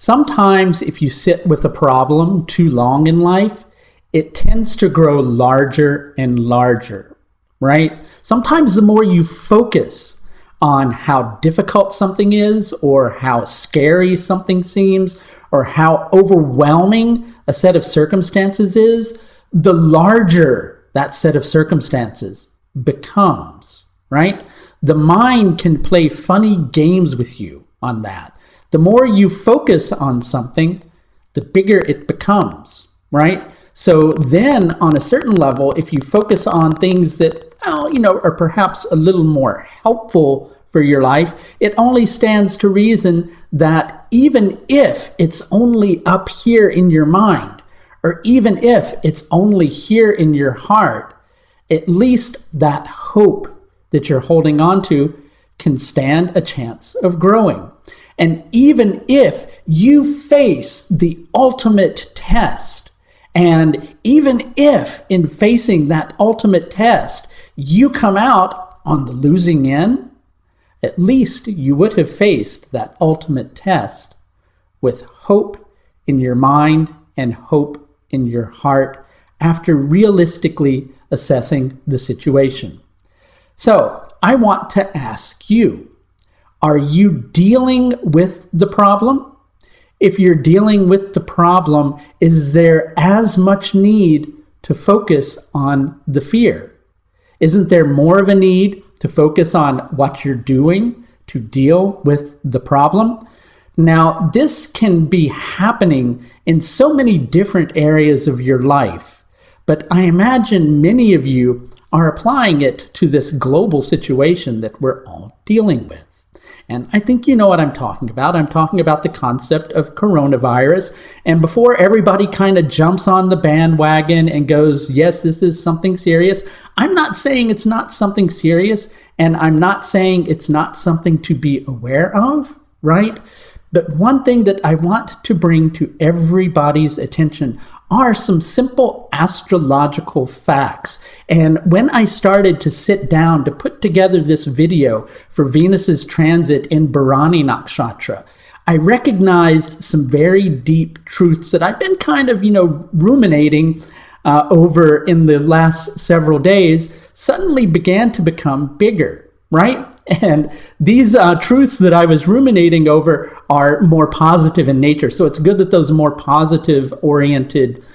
Sometimes if you sit with a problem too long in life, it tends to grow larger and larger, right? Sometimes the more you focus on how difficult something is, or how scary something seems, or how overwhelming a set of circumstances is, the larger that set of circumstances becomes, right? The mind can play funny games with you on that. The more you focus on something, the bigger it becomes, right? So then on a certain level, if you focus on things that, are perhaps a little more helpful for your life, it only stands to reason that even if it's only up here in your mind, or even if it's only here in your heart, at least that hope that you're holding on to can stand a chance of growing. And even if you face the ultimate test, and even if in facing that ultimate test, you come out on the losing end, at least you would have faced that ultimate test with hope in your mind and hope in your heart after realistically assessing the situation. So I want to ask you, are you dealing with the problem? If you're dealing with the problem, is there as much need to focus on the fear? Isn't there more of a need to focus on what you're doing to deal with the problem? Now, this can be happening in so many different areas of your life, but I imagine many of you are applying it to this global situation that we're all dealing with. And I think you know what I'm talking about. I'm talking about the concept of coronavirus. And before everybody kind of jumps on the bandwagon and goes, yes, this is something serious, I'm not saying it's not something serious, and I'm not saying it's not something to be aware of, right? But one thing that I want to bring to everybody's attention are some simple astrological facts. And when I started to sit down to put together this video for Venus's transit in Bharani Nakshatra, I recognized some very deep truths that I've been kind of, ruminating over in the last several days, suddenly began to become bigger, right? And these truths that I was ruminating over are more positive in nature. So it's good that those more positive-oriented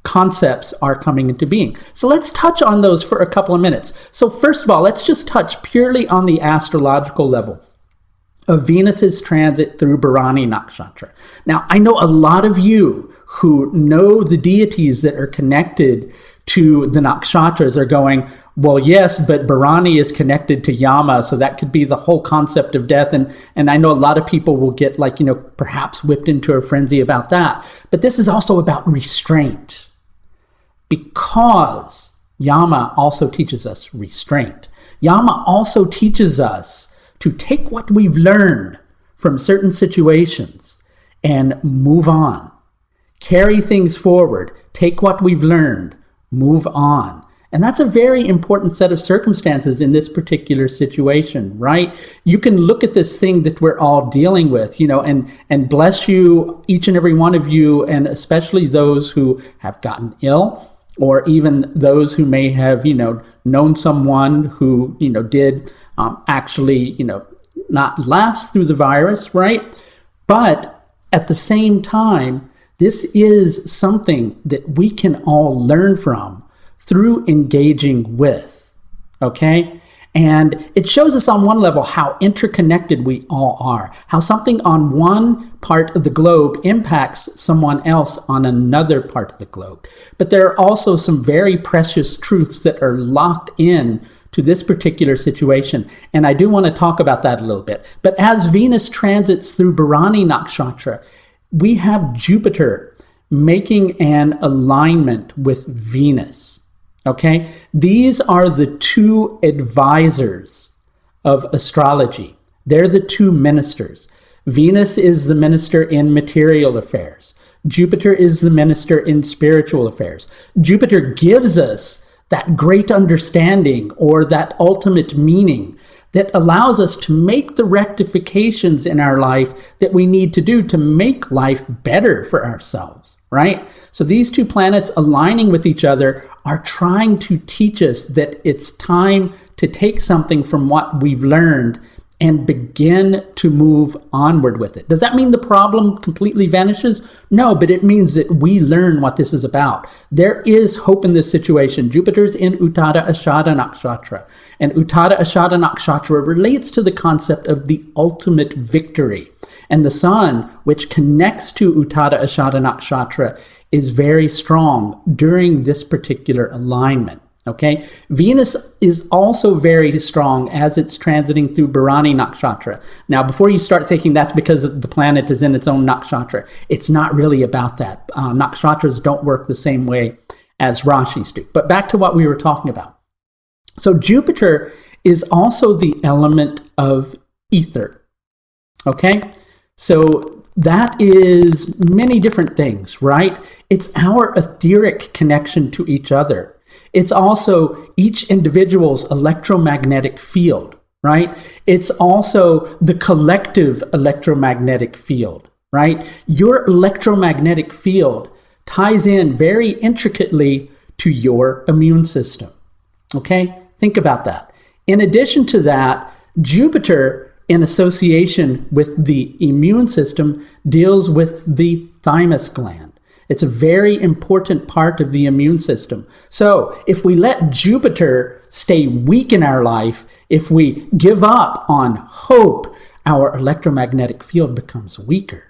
concepts are coming into being. So let's touch on those for a couple of minutes. So first of all, let's just touch purely on the astrological level of Venus's transit through Bharani Nakshatra. Now, I know a lot of you who know the deities that are connected to the nakshatras are going, well, yes, but Bharani is connected to Yama, so that could be the whole concept of death. And I know a lot of people will get perhaps whipped into a frenzy about that. But this is also about restraint, because Yama also teaches us restraint. Yama also teaches us to take what we've learned from certain situations and move on. Carry things forward. Take what we've learned. Move on. And that's a very important set of circumstances in this particular situation, right? You can look at this thing that we're all dealing with, and bless you, each and every one of you, and especially those who have gotten ill, or even those who may have, known someone who, did actually, not last through the virus, right? But at the same time, this is something that we can all learn from through engaging with, okay? And it shows us on one level how interconnected we all are, how something on one part of the globe impacts someone else on another part of the globe. But there are also some very precious truths that are locked in to this particular situation. And I do want to talk about that a little bit. But as Venus transits through Bharani Nakshatra, we have Jupiter making an alignment with Venus. Okay, these are the two advisors of astrology. They're the two ministers. Venus is the minister in material affairs. Jupiter is the minister in spiritual affairs. Jupiter gives us that great understanding or that ultimate meaning that allows us to make the rectifications in our life that we need to do to make life better for ourselves, right? So these two planets aligning with each other are trying to teach us that it's time to take something from what we've learned and begin to move onward with it. Does that mean the problem completely vanishes? No, but it means that we learn what this is about. There is hope in this situation. Jupiter's in Uttada Ashada Nakshatra, and Uttada Ashada Nakshatra relates to the concept of the ultimate victory. And the sun, which connects to Uttada Ashada Nakshatra, is very strong during this particular alignment. Okay, Venus is also very strong as it's transiting through Bharani Nakshatra. Now, before you start thinking that's because the planet is in its own nakshatra, it's not really about that. Nakshatras don't work the same way as Rashis do. But back to what we were talking about. So Jupiter is also the element of ether. Okay, so that is many different things, right? It's our etheric connection to each other. It's also each individual's electromagnetic field, right? It's also the collective electromagnetic field, right? Your electromagnetic field ties in very intricately to your immune system, okay? Think about that. In addition to that, Jupiter, in association with the immune system, deals with the thymus gland. It's a very important part of the immune system. So if we let Jupiter stay weak in our life, if we give up on hope, our electromagnetic field becomes weaker.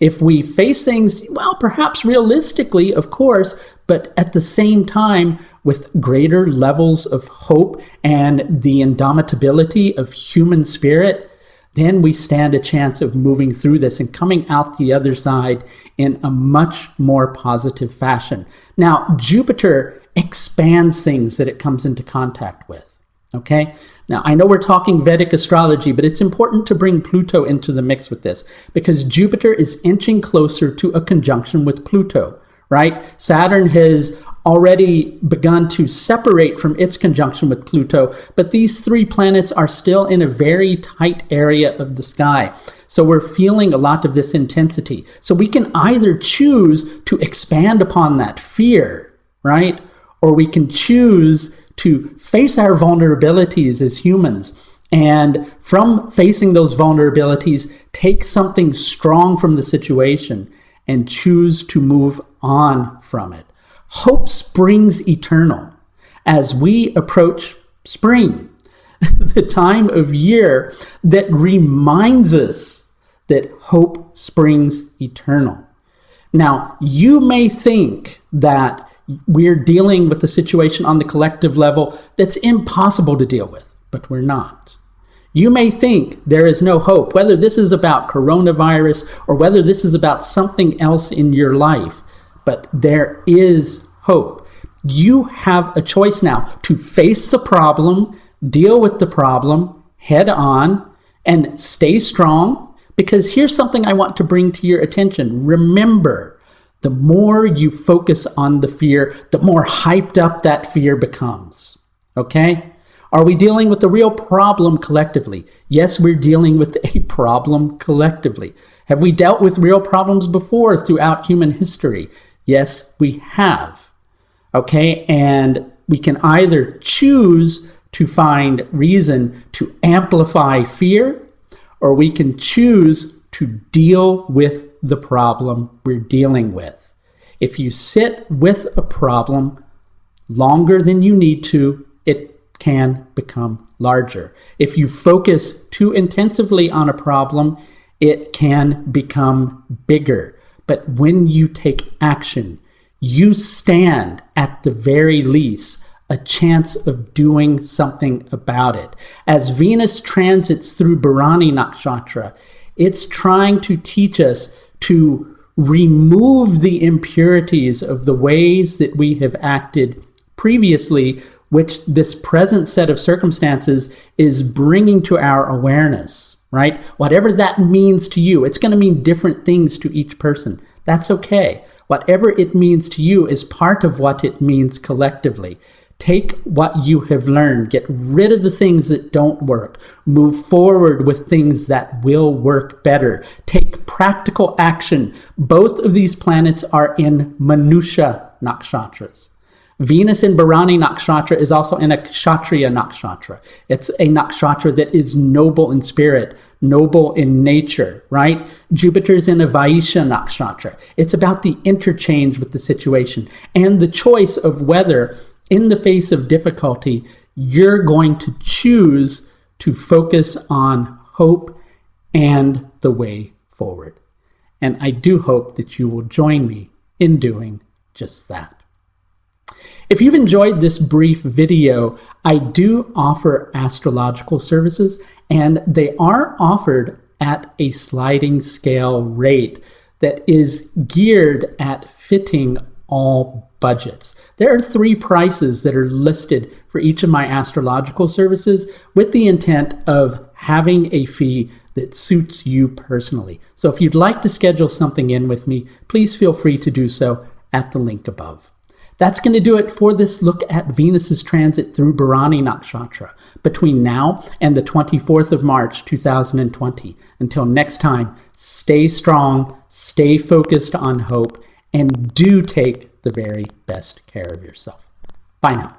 If we face things, well, perhaps realistically, of course, but at the same time with greater levels of hope and the indomitability of human spirit, then we stand a chance of moving through this and coming out the other side in a much more positive fashion. Now, Jupiter expands things that it comes into contact with, okay? Now, I know we're talking Vedic astrology, but it's important to bring Pluto into the mix with this because Jupiter is inching closer to a conjunction with Pluto, right? Saturn has already begun to separate from its conjunction with Pluto, but these three planets are still in a very tight area of the sky. So we're feeling a lot of this intensity. So we can either choose to expand upon that fear, right? Or we can choose to face our vulnerabilities as humans. And from facing those vulnerabilities, take something strong from the situation and choose to move on from it. Hope springs eternal. As we approach spring, the time of year that reminds us that hope springs eternal. Now, you may think that we're dealing with a situation on the collective level that's impossible to deal with, but we're not. You may think there is no hope, whether this is about coronavirus or whether this is about something else in your life, but there is hope. You have a choice now to face the problem, deal with the problem head on, and stay strong. Because here's something I want to bring to your attention. Remember, the more you focus on the fear, the more hyped up that fear becomes. Okay? Are we dealing with a real problem collectively? Yes, we're dealing with a problem collectively. Have we dealt with real problems before throughout human history? Yes, we have. Okay, and we can either choose to find reason to amplify fear, or we can choose to deal with the problem we're dealing with. If you sit with a problem longer than you need to, it can become larger. If you focus too intensively on a problem, it can become bigger. But when you take action, you stand at the very least a chance of doing something about it. As Venus transits through Bharani Nakshatra, it's trying to teach us to remove the impurities of the ways that we have acted previously, which this present set of circumstances is bringing to our awareness, right? Whatever that means to you, it's going to mean different things to each person. That's okay. Whatever it means to you is part of what it means collectively. Take what you have learned, get rid of the things that don't work, move forward with things that will work better. Take practical action. Both of these planets are in Manusha nakshatras. Venus in Bharani nakshatra is also in a Kshatriya nakshatra. It's a nakshatra that is noble in spirit, noble in nature, right? Jupiter's in a Vaishya nakshatra. It's about the interchange with the situation and the choice of whether, in the face of difficulty, you're going to choose to focus on hope and the way forward. And I do hope that you will join me in doing just that. If you've enjoyed this brief video, I do offer astrological services, and they are offered at a sliding scale rate that is geared at fitting all budgets. There are 3 prices that are listed for each of my astrological services with the intent of having a fee that suits you personally. So if you'd like to schedule something in with me, please feel free to do so at the link above. That's going to do it for this look at Venus's transit through Bharani Nakshatra between now and the 24th of March, 2020. Until next time, stay strong, stay focused on hope, and do take the very best care of yourself. Bye now.